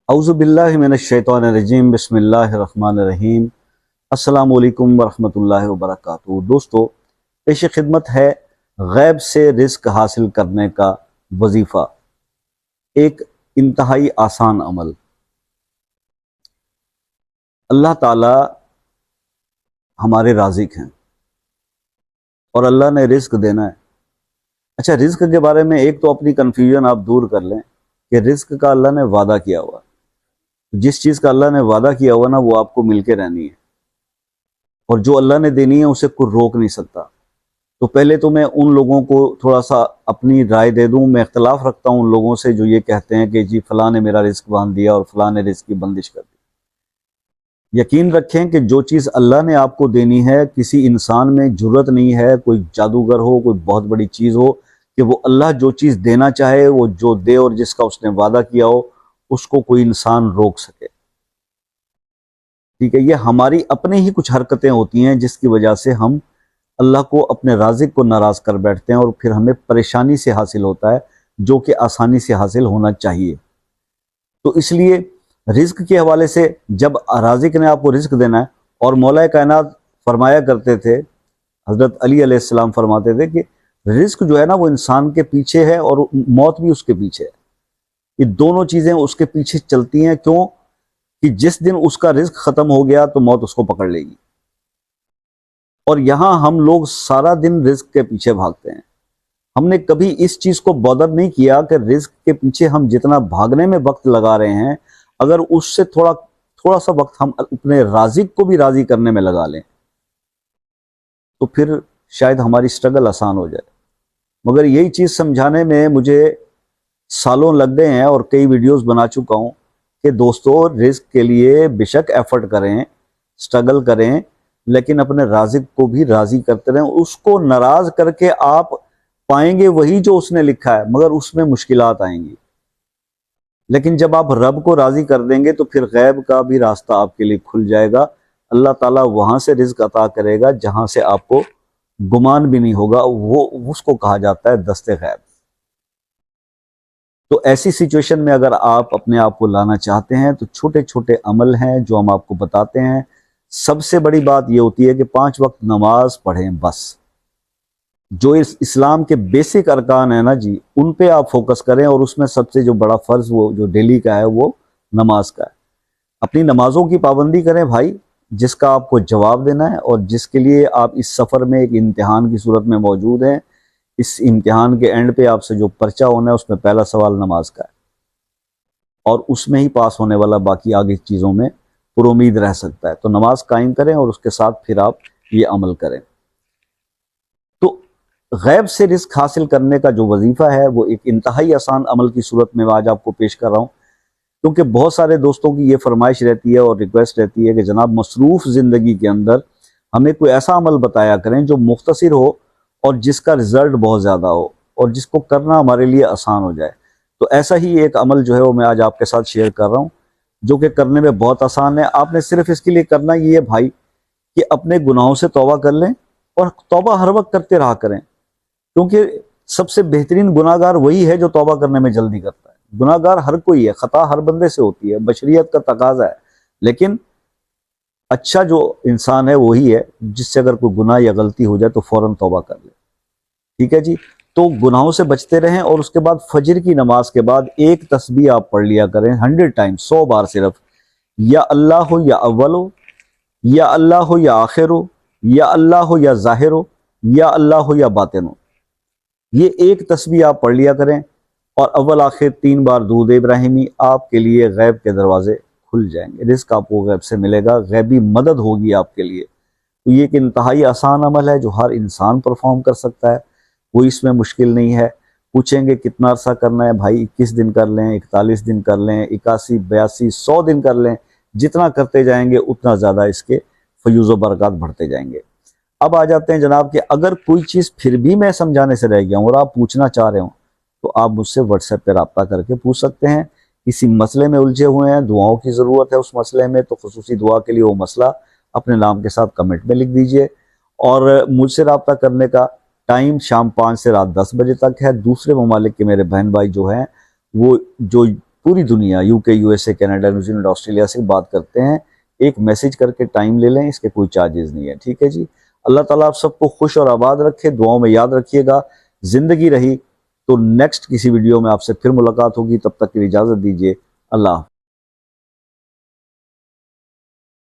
अऊज़ु बिल्लाहि मिनश्शैतानिर्रजीम बिस्मिल्लाहिर्रहमानिर्रहीम। अस्सलामु अलैकुम वरहमतुल्लाहि वबरकातुहू। दोस्तों, पेश खिदमत है गैब से रिज़्क हासिल करने का वजीफ़ा, एक इंतहाई आसान अमल। अल्लाह ताला हमारे राज़िक हैं और अल्लाह ने रिज़्क देना है। अच्छा, रिज़्क के बारे में एक तो अपनी कन्फ्यूजन आप दूर कर लें कि रिज़्क का अल्लाह ने वादा किया हुआ, जिस चीज़ का अल्लाह ने वादा किया हुआ ना, वो आपको मिल के रहनी है, और जो अल्लाह ने देनी है उसे कोई रोक नहीं सकता। तो पहले तो मैं उन लोगों को थोड़ा सा अपनी राय दे दूं। मैं इख्तलाफ रखता हूं उन लोगों से जो ये कहते हैं कि जी फलां ने मेरा रिस्क बांध दिया और फलां ने रिस्क की बंदिश कर दी। यकीन रखें कि जो चीज़ अल्लाह ने आपको देनी है, किसी इंसान में जुर्रत नहीं है, कोई जादूगर हो, कोई बहुत बड़ी चीज़ हो, कि वो अल्लाह जो चीज़ देना चाहे वो जो दे, और जिसका उसने वादा किया हो उसको कोई इंसान रोक सके। ठीक है, ये हमारी अपनी ही कुछ हरकतें होती हैं जिसकी वजह से हम अल्लाह को, अपने राज़िक को नाराज़ कर बैठते हैं, और फिर हमें परेशानी से हासिल होता है जो कि आसानी से हासिल होना चाहिए। तो इसलिए रिज़्क के हवाले से, जब राज़िक ने आपको रिज़्क देना है, और मौला कायनात फरमाया करते थे, हज़रत अली अलैहिस्सलाम फरमाते थे कि रिज़्क जो है ना वो इंसान के पीछे है और मौत भी उसके पीछे है। ये दोनों चीज़ें उसके पीछे चलती हैं। क्यों? कि जिस दिन उसका रिज़्क ख़त्म हो गया तो मौत उसको पकड़ लेगी। और यहाँ हम लोग सारा दिन रिज़्क के पीछे भागते हैं। हमने कभी इस चीज़ को बॉदर नहीं किया कि रिज़्क के पीछे हम जितना भागने में वक्त लगा रहे हैं, अगर उससे थोड़ा थोड़ा सा वक्त हम अपने राज़िक को भी राज़ी करने में लगा लें तो फिर शायद हमारी स्ट्रगल आसान हो जाए। मगर यही चीज़ समझाने में मुझे सालों लग गए हैं और कई वीडियोस बना चुका हूँ कि दोस्तों, रिज़्क के लिए बेशक एफर्ट करें, स्ट्रगल करें, लेकिन अपने राज़िक को भी राज़ी करते रहें। उसको नाराज़ करके आप पाएंगे वही जो उसने लिखा है, मगर उसमें मुश्किलात आएंगी। लेकिन जब आप रब को राज़ी कर देंगे तो फिर गैब का भी रास्ता आपके लिए खुल जाएगा। अल्लाह ताला वहाँ से रिज़्क अता करेगा जहाँ से आपको गुमान भी नहीं होगा। वो उसको कहा जाता है दस्ते गैब। तो ऐसी सिचुएशन में अगर आप अपने आप को लाना चाहते हैं तो छोटे छोटे अमल हैं जो हम आपको बताते हैं। सबसे बड़ी बात यह होती है कि 5 वक्त नमाज पढ़ें। बस जो इस इस्लाम के बेसिक अरकान है ना जी, उन पे आप फोकस करें, और उसमें सबसे जो बड़ा फ़र्ज वो जो डेली का है वो नमाज का है। अपनी नमाजों की पाबंदी करें भाई, जिसका आपको जवाब देना है और जिसके लिए आप इस सफ़र में एक इम्तिहान की सूरत में मौजूद हैं। इस इम्तिहान के एंड पे आपसे जो पर्चा होना है उसमें पहला सवाल नमाज का है, और उसमें ही पास होने वाला बाकी आगे चीज़ों में पुरुमीद रह सकता है। तो नमाज कायम करें और उसके साथ फिर आप ये अमल करें। तो गैब से रिज़्क हासिल करने का जो वजीफ़ा है वो एक इंतहाई आसान अमल की सूरत में आज आपको पेश कर रहा हूँ, क्योंकि बहुत सारे दोस्तों की ये फरमाइश रहती है और रिक्वेस्ट रहती है कि जनाब मसरूफ़ ज़िंदगी के अंदर हमें कोई ऐसा अमल बताया करें जो मुख्तसर हो और जिसका रिज़ल्ट बहुत ज़्यादा हो और जिसको करना हमारे लिए आसान हो जाए। तो ऐसा ही एक अमल जो है वो मैं आज आपके साथ शेयर कर रहा हूँ, जो कि करने में बहुत आसान है। आपने सिर्फ इसके लिए करना ये है भाई कि अपने गुनाहों से तौबा कर लें, और तौबा हर वक्त करते रहा करें, क्योंकि सबसे बेहतरीन गुनाहगार वही है जो तौबा करने में जल्दी करता है। गुनाहगार हर कोई है, खता हर बंदे से होती है, बशरियत का तकाजा है। लेकिन अच्छा जो इंसान है वही है जिससे अगर कोई गुनाह या गलती हो जाए तो फौरन तौबा कर ले। ठीक है जी। तो गुनाहों से बचते रहें, और उसके बाद फजर की नमाज के बाद एक तस्बीह आप पढ़ लिया करें 100 टाइम्स, 100 बार सिर्फ। या अल्लाह हो या अव्वल हो, या अल्लाह हो या आखिर हो, या अल्लाह हो या ज़ाहिर हो, या अल्लाह हो या बातिन हो। ये एक तस्बीह आप पढ़ लिया करें, और अव्वल आखिर 3 बार दूध इब्राहिमी। आपके लिए गैब के दरवाजे खुल जाएंगे, रिज़्क आपको गैब से मिलेगा, गैबी मदद होगी आपके लिए। तो ये एक इंतहाई आसान अमल है जो हर इंसान परफॉर्म कर सकता है, कोई इसमें मुश्किल नहीं है। पूछेंगे कितना अरसा करना है भाई? 21 दिन कर लें, 41 दिन कर लें, 81, 82, 100 दिन कर लें। जितना करते जाएंगे उतना ज़्यादा इसके फयूज़ व बरक़ात बढ़ते जाएंगे। अब आ जाते हैं जनाब कि अगर कोई चीज़ फिर भी मैं समझाने से रह गया हूँ और आप पूछना चाह रहे हो तो आप मुझसे व्हाट्सएप पर रब्ता करके पूछ सकते हैं। किसी मसले में उलझे हुए हैं, दुआओं की ज़रूरत है उस मसले में, तो खुसूसी दुआ के लिए वो मसला अपने नाम के साथ कमेंट में लिख दीजिए। और मुझसे रब्ता करने का टाइम शाम 5 से रात 10 बजे तक है। दूसरे ममालिक के मेरे बहन भाई जो हैं वो जो پوری دنیا UK USA Canada New Zealand Australia سے بات کرتے ہیں. ایک میسج کر کے ٹائم لے لیں, اس کے کوئی چارجز نہیں ہے. ٹھیک ہے جی. اللہ تعالیٰ آپ سب کو خوش اور آباد رکھے. دعاؤں میں یاد رکھیے گا. زندگی رہی تو نیکسٹ کسی ویڈیو میں آپ سے پھر ملاقات ہوگی. تب تک کے لیے اجازت دیجیے. اللہ حافظ.